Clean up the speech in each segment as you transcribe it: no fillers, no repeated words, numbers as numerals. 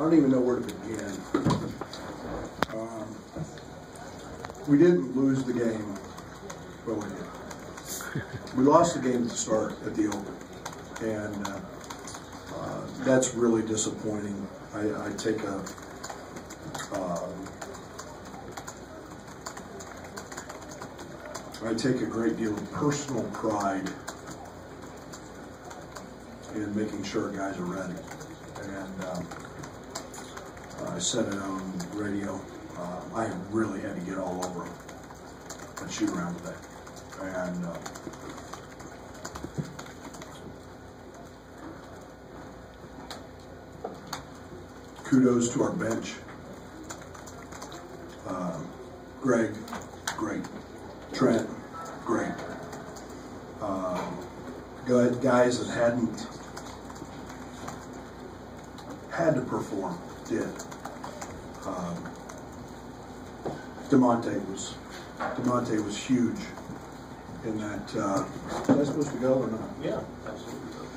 don't even know where to begin. We didn't lose the game, but we did. We lost the game at the start, at the open, and that's really disappointing. I take a great deal of personal pride in making sure guys are ready. And I said it on radio. I really had to get all over them and shoot around today. And kudos to our bench. Greg, great. Trent, great. Guys that hadn't had to perform did. DeMonte was huge in that. Was I supposed to go or not? Yeah, absolutely.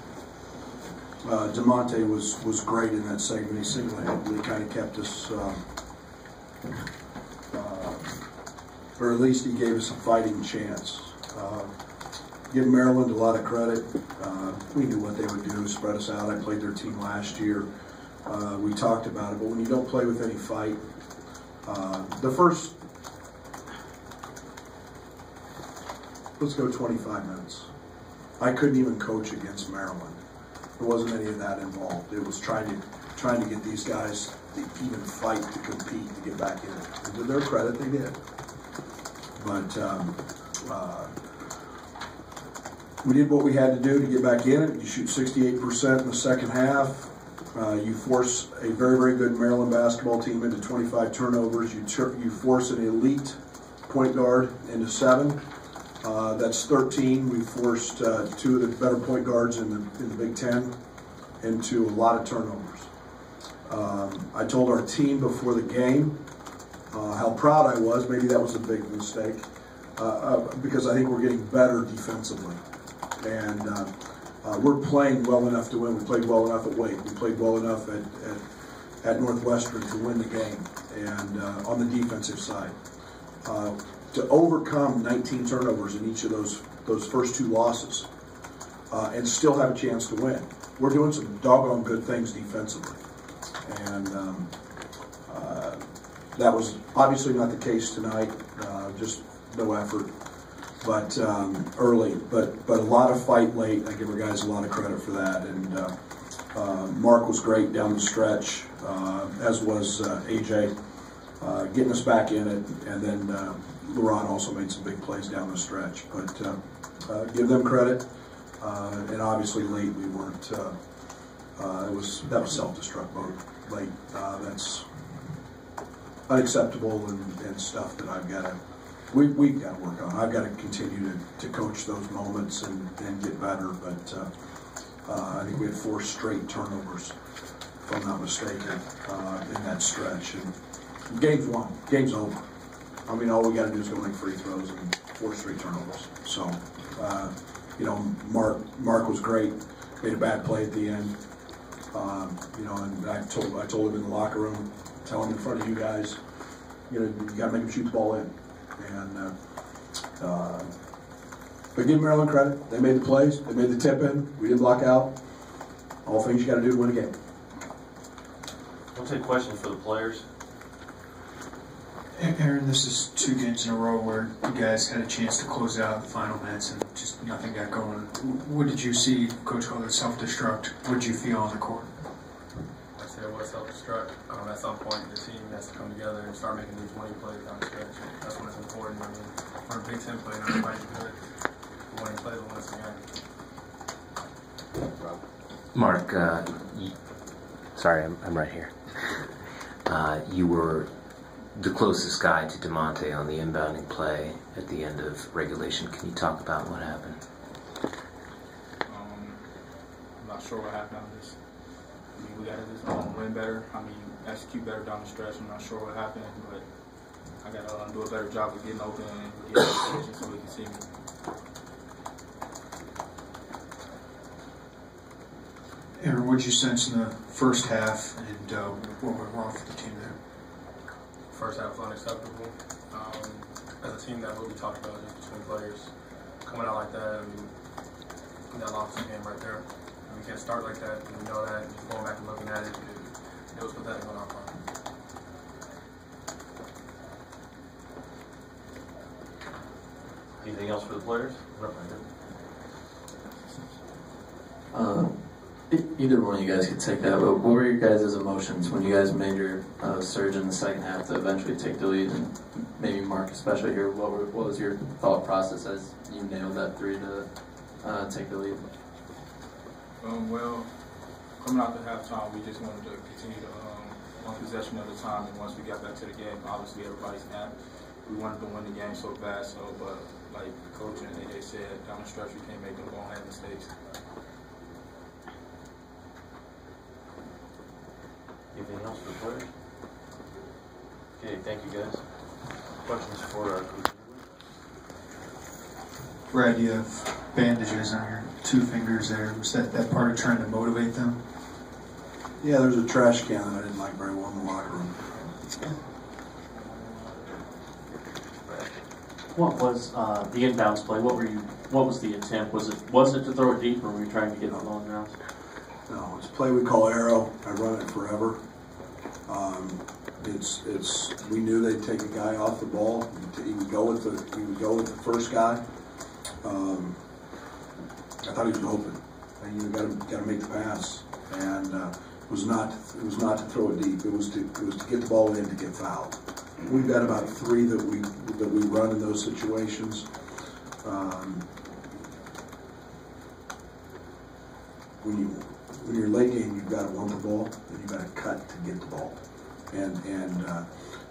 DeMonte was great in that segment. He single-handedly kind of kept us, or at least he gave us a fighting chance. Give Maryland a lot of credit. We knew what they would do, spread us out. I played their team last year. We talked about it, but when you don't play with any fight, the first, let's go 25 minutes. I couldn't even coach against Maryland. There wasn't any of that involved. It was trying to get these guys to even fight, to compete, to get back in it. And to their credit, they did. But we did what we had to do to get back in it. You shoot 68% in the second half. You force a very, very good Maryland basketball team into 25 turnovers. You force an elite point guard into 7. That's 13. We forced 2 of the better point guards in the Big Ten into a lot of turnovers. I told our team before the game how proud I was. Maybe that was a big mistake because I think we're getting better defensively. And we're playing well enough to win. We played well enough at Wake. We played well enough at Northwestern to win the game. And on the defensive side, to overcome 19 turnovers in each of those first 2 losses and still have a chance to win. We're doing some doggone good things defensively. And that was obviously not the case tonight. Just no effort. But early, but a lot of fight late. I give our guys a lot of credit for that. And Mark was great down the stretch, as was AJ, getting us back in it. And then LeRon also made some big plays down the stretch. But give them credit. And obviously late we weren't. That was self-destruct mode late. That's unacceptable and stuff that I've got to. We've got to work on. I've got to continue to coach those moments and get better. But I think we had 4 straight turnovers, if I'm not mistaken, in that stretch. And game's won. Game's over. I mean, all we got to do is go make free throws and 4 straight turnovers. So, Mark was great. Made a bad play at the end. And I told him in the locker room, tell him in front of you guys, you got to make him shoot the ball in. And but give Maryland credit. They made the plays. They made the tip in. We didn't block out. All things you got to do to win a game. I'll take questions for the players. Aaron, this is 2 games in a row where you guys had a chance to close out the final minutes and just nothing got going. What did you see? Coach called it self-destruct. What did you feel on the court? I said it was self-destruct. At some point, the team has to come together and start making these winning plays down the stretch. That's when it's important. I mean, for a Big Ten play, everybody's good. Winning plays will win us the game. Mark, sorry, I'm right here. You were the closest guy to DeMonte on the inbounding play at the end of regulation. Can you talk about what happened? I'm not sure what happened. We got to just win better. Execute better down the stretch. I'm not sure what happened, but I got to do a better job of getting open and getting attention so we can see me. Aaron, what did you sense in the first half, and what went wrong for the team there? First half was unacceptable. As a team, that what we talked about, just between players coming out like that, and that lost the game right there. And we can't start like that, and we know that. And going back and looking at it, it was pathetic on our part. Anything else for the players? Either one of you guys could take that, but what were your guys' emotions when you guys made your surge in the second half to eventually take the lead? And maybe Mark, especially here, what was your thought process as you nailed that three to take the lead? Well, coming out the halftime, we just wanted to continue to one possession at a time, and once we got back to the game, obviously everybody's happy. We wanted to win the game so bad, but like the coach and they said, down the stretch, we can't make them go and have mistakes. Anything else for the players? Okay, thank you guys. Questions for Coach? Brad, you have bandages on your 2 fingers there. Was that part of trying to motivate them? Yeah, there's a trash can that I didn't like very well in the locker room. What was the inbounds play? What was the intent? Was it to throw it deep, or were you trying to get it on long rounds? No, it's a play we call arrow. I run it forever. We knew they'd take a guy off the ball. He would go with the first guy. I thought he was open. You got to make the pass, and it was not to throw it deep. It was to get the ball in to get fouled. We've got about 3 that we run in those situations. When you're late game, you've got to want the ball, and you've got to cut to get the ball. And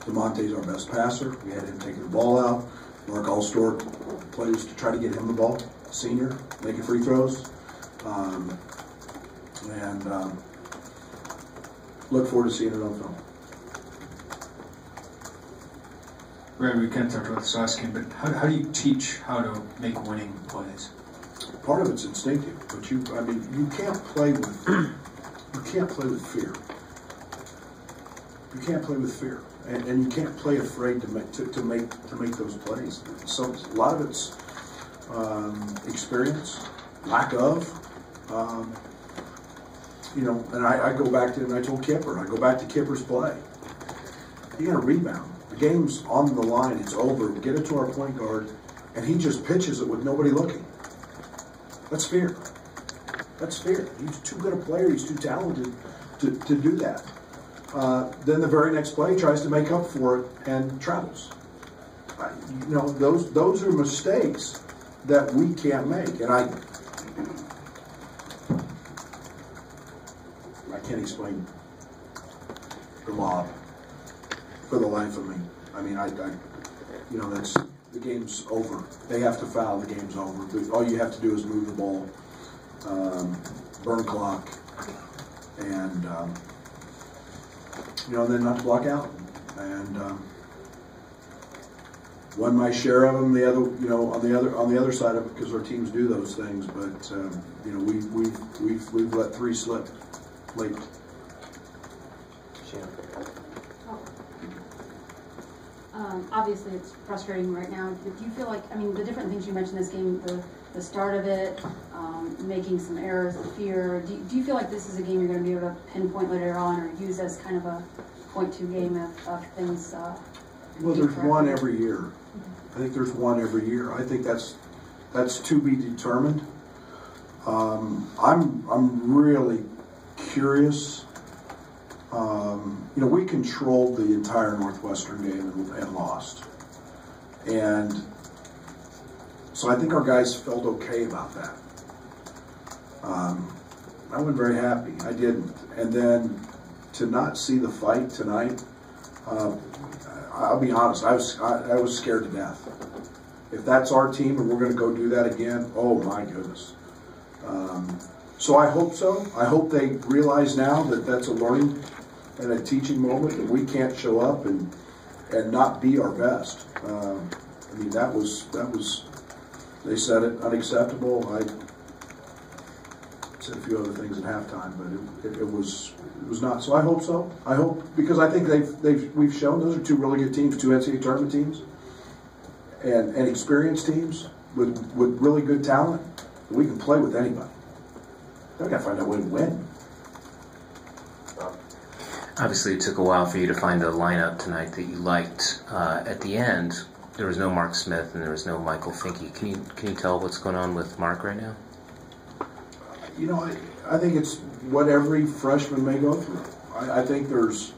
DeMonte's our best passer. We had him taking the ball out. Mark Alstork plays to try to get him the ball. Senior, making free throws. Look forward to seeing it on film. Brad, we kind of talked about this last game, but how do you teach how to make winning plays? Part of it's instinctive, but you can't play with fear. You can't play with fear, and you can't play afraid to make those plays. So a lot of it's experience, lack of. And I go back to, and I told Kipper, I go back to Kipper's play. You got to rebound. The game's on the line. It's over. Get it to our point guard, and he just pitches it with nobody looking. That's fear. That's fear. He's too good a player. He's too talented to do that. Then the very next play tries to make up for it and travels. Those are mistakes that we can't make, and I can't explain the lob for the life of me. I mean, that's the game's over. They have to foul. The game's over. All you have to do is move the ball, burn clock, and then not to block out. And won my share of them. The other, on the other side of it, because our teams do those things. But we've let 3 slip late. Obviously, it's frustrating right now. Do you feel like, the different things you mentioned this game, the start of it, making some errors, the fear, do you feel like this is a game you're going to be able to pinpoint later on or use as kind of a point-2 game of things? Well, there's one every year. I think there's one every year. I think that's to be determined. I'm really curious. We controlled the entire Northwestern game and lost. And so I think our guys felt okay about that. I wasn't very happy. I didn't. And then to not see the fight tonight, I'll be honest, I was scared to death. If that's our team and we're going to go do that again, oh my goodness. So I hope so. I hope they realize now that that's a learning and a teaching moment, that we can't show up and not be our best. That was they said it, unacceptable. said a few other things at halftime, but it was not. So I hope so. I hope, because I think we've shown those are two really good teams, two NCAA tournament teams, and experienced teams with really good talent. We can play with anybody. Then we got to find out a way to win. Obviously, it took a while for you to find a lineup tonight that you liked. At the end, there was no Mark Smith and there was no Michael Finke. Can you tell what's going on with Mark right now? You know, I think it's what every freshman may go through. I think there's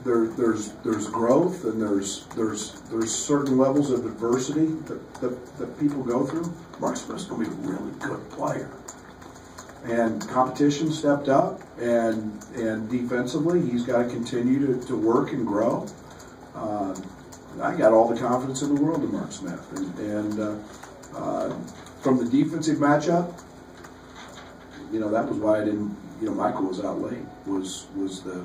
growth and there's certain levels of adversity that people go through. Mark Smith's going to be a really good player. And competition stepped up, and defensively, he's got to continue to work and grow. I got all the confidence in the world in Mark Smith. And from the defensive matchup, you know, that was why I didn't, you know, Michael was out late, was the,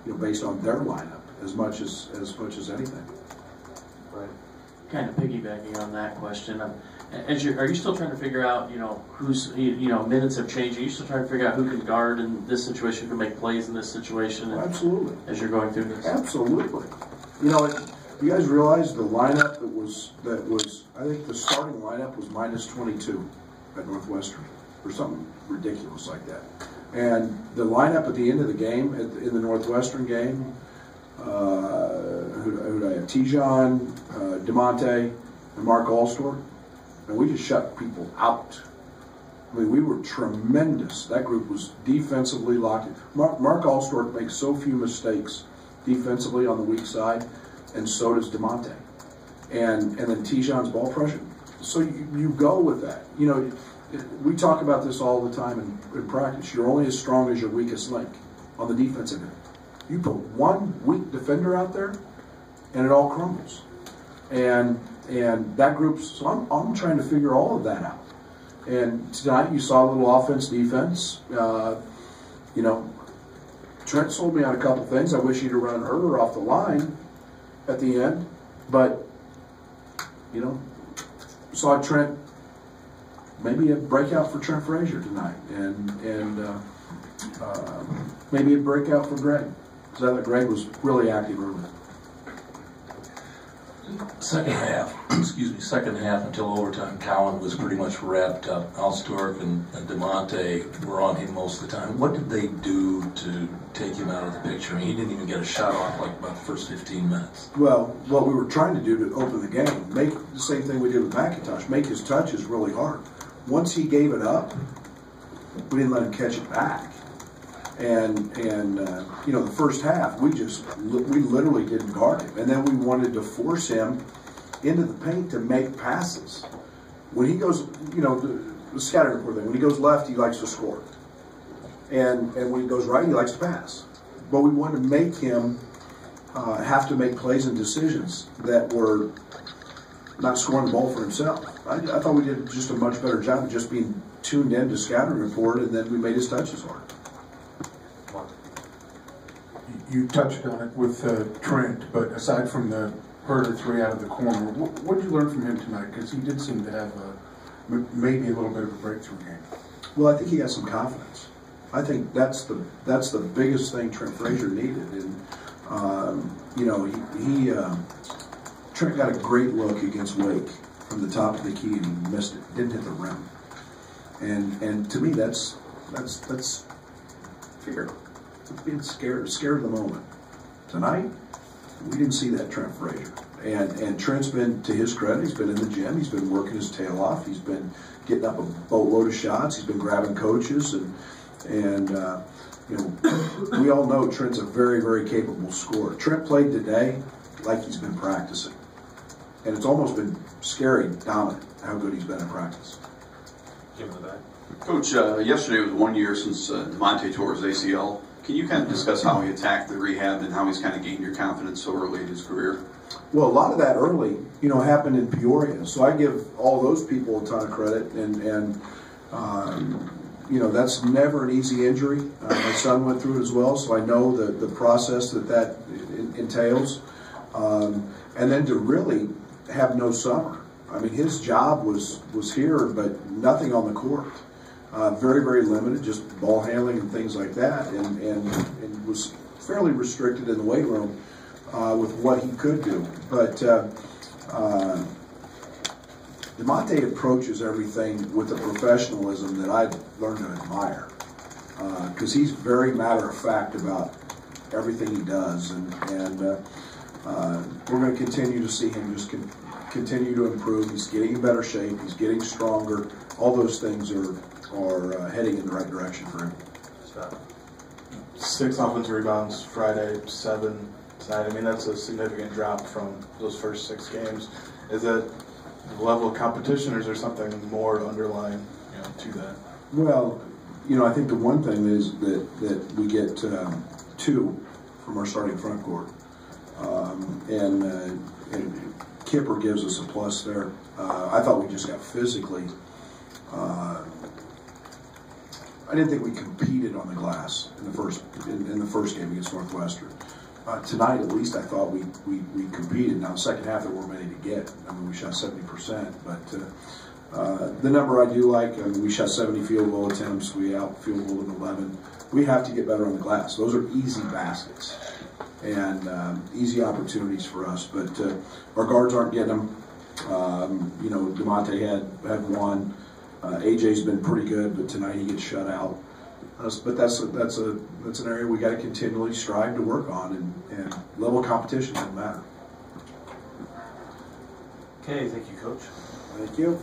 you know, based on their lineup as much as anything. Right. Kind of piggybacking on that question, are you still trying to figure out, you know, minutes have changed? Are you still trying to figure out who can guard in this situation, who can make plays in this situation? Absolutely. As you're going through this? Absolutely. You know, you guys realize the lineup that was, I think the starting lineup was minus 22 at Northwestern, or something ridiculous like that. And the lineup at the end of the game, in the Northwestern game, who did I have? Tijon, DeMonte, and Mark Alstork. And we just shut people out. I mean, we were tremendous. That group was defensively locked in. Mark Alstork makes so few mistakes defensively on the weak side, and so does DeMonte. And then Tijon's ball pressure. So you go with that. You know, we talk about this all the time in practice. You're only as strong as your weakest link on the defensive end. You put one weak defender out there, and it all crumbles. And that group, so I'm trying to figure all of that out. And tonight you saw a little offense, defense. You know, Trent sold me on a couple things. I wish he'd have run Erder off the line at the end. But, you know, saw Trent, maybe a breakout for Trent Frazier tonight. And maybe a breakout for Greg. Because I thought Greg was really active early. Second half until overtime, Cowan was pretty much wrapped up. Alstork and DeMonte were on him most of the time. What did they do to take him out of the picture? I mean, he didn't even get a shot off like about the first 15 minutes. Well, what we were trying to do to open the game, make the same thing we did with McIntosh, make his touches really hard. Once he gave it up, we didn't let him catch it back. And you know, the first half, we literally didn't guard him. And then we wanted to force him into the paint to make passes. When he goes, you know, the scatter report thing, when he goes left, he likes to score. And when he goes right, he likes to pass. But we wanted to make him have to make plays and decisions that were not scoring the ball for himself. I thought we did just a much better job of just being tuned in to scouting report, and then we made his touches hard. You touched on it with Trent, but aside from the Herder three out of the corner, what did you learn from him tonight? Because he did seem to have maybe a little bit of a breakthrough game. Well, I think he has some confidence. I think that's the biggest thing Trent Frazier needed. And you know, Trent got a great look against Wake from the top of the key, and he missed it. Didn't hit the rim. And to me, that's fear. Being scared of the moment. Tonight, we didn't see that Trent Frazier. And Trent's been, to his credit, he's been in the gym, he's been working his tail off, he's been getting up a boatload of shots, he's been grabbing coaches, and you know, we all know Trent's a very, very capable scorer. Trent played today like he's been practicing. And it's almost been scary, dominant, how good he's been in practice. Give him the back. Coach, yesterday was 1 year since DeMonte tore his ACL. Can you kind of discuss how he attacked the rehab and how he's kind of gained your confidence so early in his career? Well, a lot of that early, you know, happened in Peoria. So I give all those people a ton of credit. And you know, that's never an easy injury. My son went through it as well, so I know the process that entails. And then to really have no summer. I mean, his job was here, but nothing on the court. very, very limited, just ball handling and things like that, and was fairly restricted in the weight room with what he could do. But DeMonte approaches everything with a professionalism that I've learned to admire, because he's very matter-of-fact about everything he does, and we're going to continue to see him just continue to improve. He's getting in better shape, he's getting stronger. All those things are heading in the right direction for him. Stop. 6 offensive rebounds Friday, 7 tonight. I mean, that's a significant drop from those first 6 games. Is that the level of competition, or is there something more underlying, to that? Well, I think the one thing is that we get 2 from our starting front court, and Kipper gives us a plus there. I thought we just got physically. I didn't think we competed on the glass in the first game against Northwestern. Tonight, at least, I thought we competed. Now, the second half, there weren't many to get. I mean, we shot 70%, but the number I do like, we shot 70 field goal attempts. We out field goal in 11. We have to get better on the glass. Those are easy baskets and easy opportunities for us. But our guards aren't getting them. DeMonte had one. AJ's been pretty good, but tonight he gets shut out. But that's an area we got to continually strive to work on, and level of competition doesn't matter. Okay, thank you, Coach. Thank you.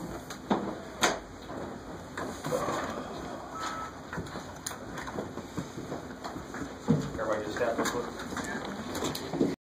Everybody just stand real quick.